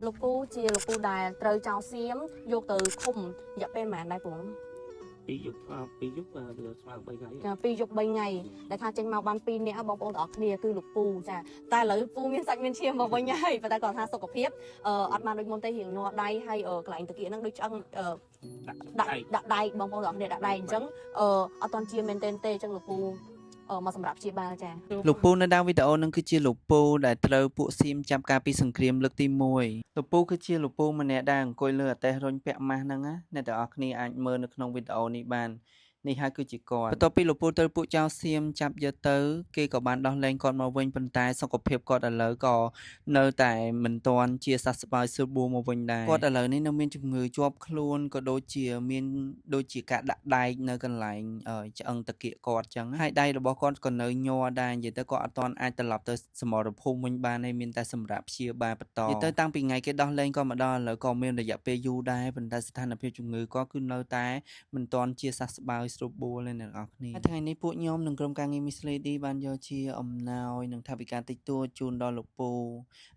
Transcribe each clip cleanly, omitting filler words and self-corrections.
លោកពូជាលោកពូដែលត្រូវចោលសៀមយកទៅឃុំរយៈពេលប៉ុន្មានដែរពូពីយប់3ថ្ងៃ ចា2យប់3ថ្ងៃដែលថាចេញមកបាន2នាក់បងប្អូនទាំងអស់គ្នាគឺលោកពូចាតែឥឡូវពូមានសាច់មានឈាមមកវិញហើយប៉ុន្តែគាត់ថាសុខភាពអត់បានដូចមុនទេរៀងញ័រដៃហើយកន្លែងតាគៀកហ្នឹងដូចឆ្អឹងដាក់ដៃបងប្អូនទាំងអស់គ្នាដាក់ដៃអញ្ចឹងអត់ទាន់ជាមែនទេអញ្ចឹងលោកពូមកសម្រាប់ព្យាបាលចាលោកពូនៅតាមវីដេអូនឹងគឺជាលោកពូដែលត្រូវពួកសៀមចាប់ការពីសង្គ្រាមលើកទី1លោកពូគឺជាលោកពូម្នាក់ដែលអង្គុយលើអតេះរុញពាក់ម៉ាស់ហ្នឹងណាអ្នកទាំងអស់គ្នាអាចមើលនៅក្នុងវីដេអូនេះបាននេះហើយគឺជាគាត់បន្ទាប់ពីលោកពូត្រូវពួកចៅសៀមចាប់យកទៅគេក៏បានដោះលែងគាត់មកវិញប៉ុន្តែសុខភាពគាត់ឥឡូវក៏នៅតែមិនទាន់ជាសះស្បើយស្រួលមកវិញដែរគាត់ឥឡូវនេះនៅមានជំងឺជាប់ខ្លួនក៏ដូចជាមានដូចជាការដាក់ដែកនៅកន្លែងឆ្អឹងតាគៀកគាត់ចឹងហើយដៃរបស់គាត់ក៏នៅញ័រដែរនិយាយទៅគាត់អត់ទាន់អាចត្រឡប់ទៅសមរភូមិវិញបានទេមានតែសម្រាប់ព្យាបាលបន្តនិយាយទៅតាំងពីថ្ងៃគេដោះលែងគាត់មកដល់ឥឡូវក៏មានរយៈពេលយូរដែរប៉ុន្តែស្ថានភាពជំងឺគាត់គឺនៅតែមិនទាន់ជាសះស្បើយស្រួលបួលទេអ្នកនរគ្នាថ្ងៃនេះពួកខ្ញុំនិងក្រុមការងារ Miss Lady បានយកជាអំណោយនិងថវិកាតិចតួចជូនដល់លោកពូ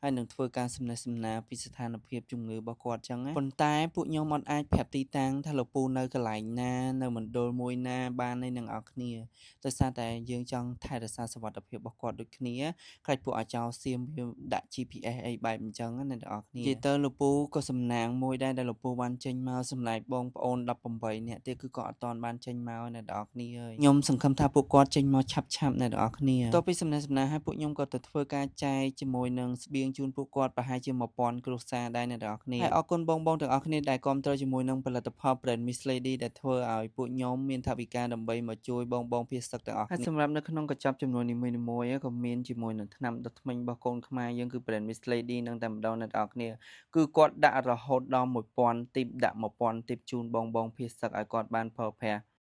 ហើយនឹងធ្វើការសំណេះសំណាលពីស្ថានភាពជំងឺរបស់គាត់ចឹងណាប៉ុន្តែពួកខ្ញុំអត់អាចប្រាប់ទីតាំងថាលោកពូនៅកន្លែងណានៅមណ្ឌលមួយណាបានទេអ្នកនរគ្នាដោយសារតែយើងចង់ថែរក្សាសុវត្ថិភាពរបស់គាត់ដូចគ្នាខ្លាចពួកអាចោសៀមវាដាក់ GPS អីបែបអញ្ចឹងណាអ្នកនរគ្នានិយាយទៅលោកពូក៏សំណាងមួយដែរដែលលោកពូបានចេញមកសម្លែកបងប្អូន18នាក់ទៀតគឺក៏អត់ទាន់បានចេញមកអ្នកនរគ្នាអើយខ្ញុំសង្ឃឹមថាពួកគាត់ចេញមកឆាប់អ្នកនរគ្នាតទៅពីសំណេះសំណាលហើយពួកខ្ញុំក៏ទៅធ្វើការចែកជាមួយនឹងស្បៀងជូនពួកគាត់ប្រហែលជា1000គ្រួសារដែរអ្នកនរគ្នាហើយអរគុណបងទាំងអស់គ្នាដែលគាំទ្រជាមួយនឹងផលិតផល Brand Miss Lady ដែលធ្វើឲ្យពួកខ្ញុំមានថវិកាដើម្បីមកជួយបងភាគសឹកទាំងអស់គ្នាហើយសម្រាប់នៅក្នុងកញ្ចប់ចំនួននីមួយៗក៏មានជាមួយនឹងថ្នាំដុសធ្មេញរបស់កូនខ្មែរយើងគឺ Brand Miss Lady នឹងតែម្ដងអ្នកនរគ្នាគឺគាត់ដាក់រហូតដល់1000ទីបដាក់1000ទីបជូនបងភាគសឹកឲ្យគាត់បានប្រើប្រាស់